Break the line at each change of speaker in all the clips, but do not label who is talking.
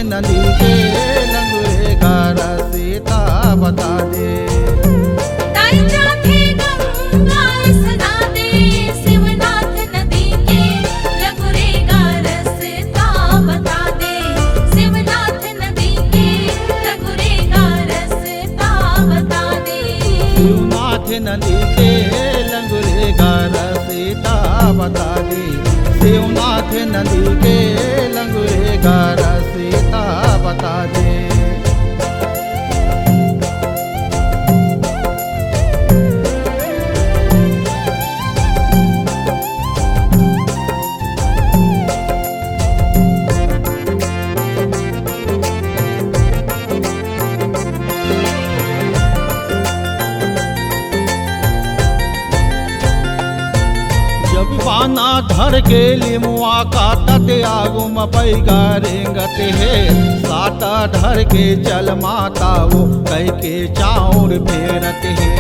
नदी के लंगुरे का रास्ता बता दे।
ताई जाथे गंगा सना दे, शिवनाथ नदी के लंगुरे का रास्ता बता दे। शिवनाथ नदी के लंगुरे का रास्ता बता दे।
शिवनाथ नदी के लंगुरे का रास्ता बता दे। शिवनाथ नदी के लंगुरे का रास्ता बता दे। पाना धर के लिमुआ का तते आगुम पैगा रेंगत है। साता धर के चल माता वो कह के चाउर फेरत है।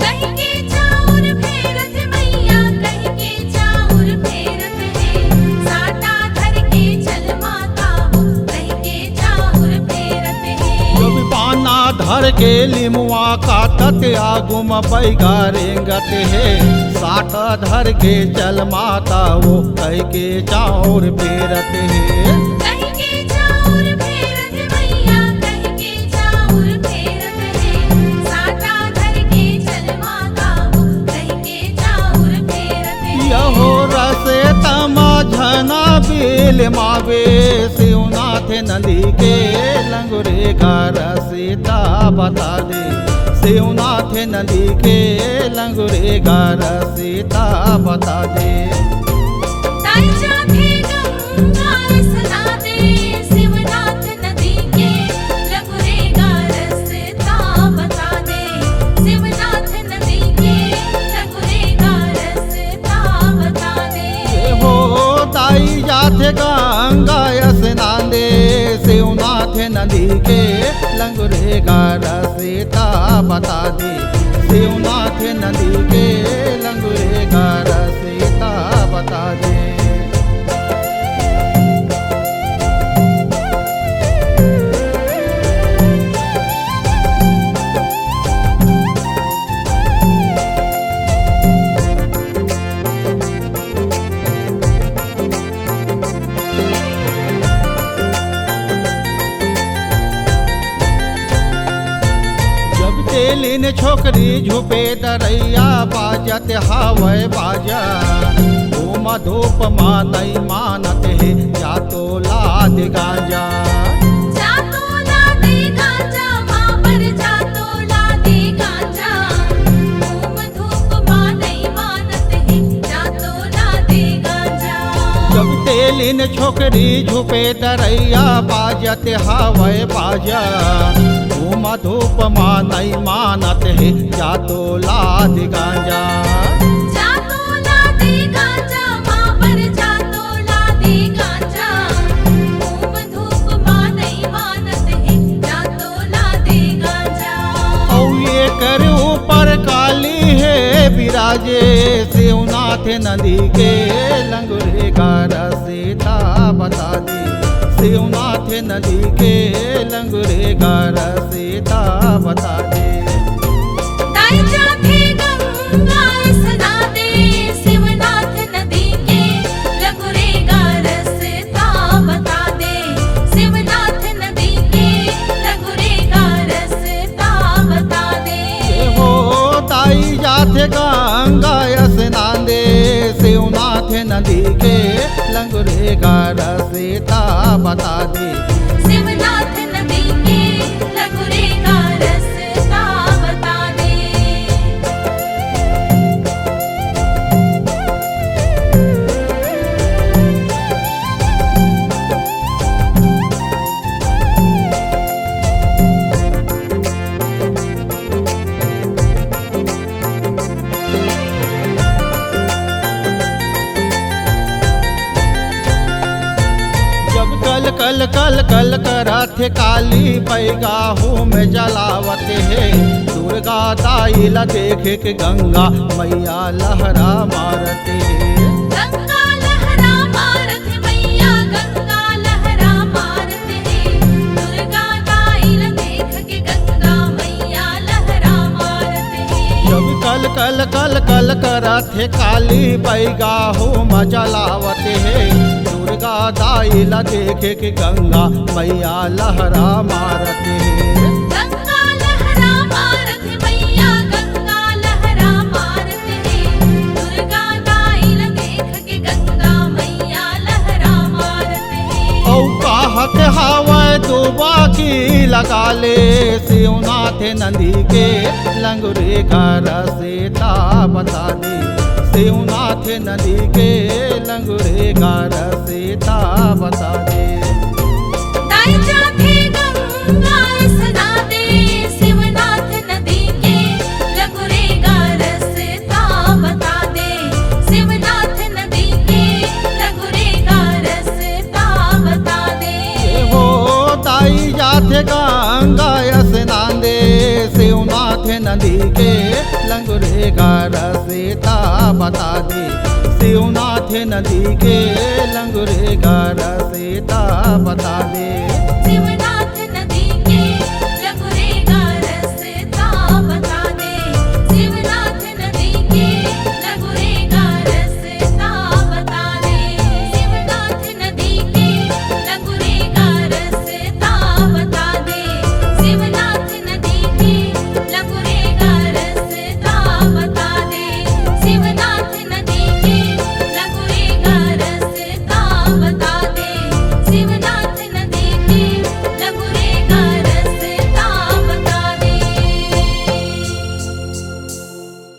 कह के चाउर फेरत मैया, कह के चाउर फेरत है। साटा धर के चल माता वो कह के चाउर फेरत है।
जब पाना धर के लिमुआ का तते आगुम पैगा रेंगत है। साता धर के चल माता वो कह के चाउर फेरत है।
कह के चाउर फेरत मैया, कह के चाउर फेरत है। साटा धर के चल माता वो कह के चाउर फेरत है।
यहो रसे तमा झना बिल मावे। शिवनाथ नदी के लंगुरे का रास्ता बता दे। शिवनाथ नदी के लंगुरे का रास्ता बता दे।
ताई जाथे गंगा सना दे, शिवनाथ नदी के लंगुरे का रास्ता बता दे। शिवनाथ नदी के लंगुरे का रास्ता बता दे।
हो ताई जाथे गंगा स्नान दे। शिवनाथ नदी के लंगुरे का रास्ता बता दे। शिवनाथ नदी के लंगुरे का रास्ता बता दे। तेलिन छोकरी झुपे दरैया बाजत हावै बाजा। धूम धूप मानई मानत है जातो लाद गांजा।
जातो लादे गांजा मां पर जातो लादे गांजा। धूम धूप मानई मानत है जातो लादे गांजा।
जब तेलिन छोकरी झुपे दरैया बाजत हावै बाजा। धूम धूप मानई मानत है जातो लाद गांजा।
जातो लादे गांजा मां पर जातो लादे गांजा। धूम धूप मानई मानत है जातो लादे गांजा।
औ ये कर ऊपर काली है विराजे। शिवनाथ नदी के लंगुरे का रास्ता बता दे। शिवनाथ नदी के लंगुरे का रास्ता बता दे।
ताई जाथे गंगा सना दे, शिवनाथ नदी के लंगुरे का रास्ता बता दे। शिवनाथ नदी के लंगुरे का रास्ता बता दे।
हो ताई जाथे गंगा स्नान दे। शिवनाथ नदी के लंगुरे का रास्ता बता दे।
शिवनाथ नदी के लंगुरे का रास्ता बता दे। कल कल कल कल करथ काली पैगाहू में जलावत है। दुर्गा दाई ला देख के गंगा मैया लहरा मारते है। गंगा लहरा मारत मैया, गंगा लहरा मारत है।
करत है काली बैगा हो मजलावत है दुर्गा दाई ला देखे के गंगा मैया लहरा मारत है
गंगा लहरा मारत है मैया गंगा लहरा मारत है दुर्गा दाई ला देख के गंगा मैया लहरा मारत है
औ कहत हवै दुबा की लगा ले शिवनाथ नदी के लंगुरे घर से ता बता दे शिवनाथ नदी के लंगुरे घर से ता बता दे
दाई जाके गंगा सना दे शिवनाथ नदी के लंगुरे गार से ता बता दे शिवनाथ नदी के लंगुरे गार से ता बता दे
हो ताई जाते गंगा स्नान दे शिवनाथ नदी के लंगुरे घर से ता बता दे शिवनाथ नदी के लंगुरे घर से ता बता दे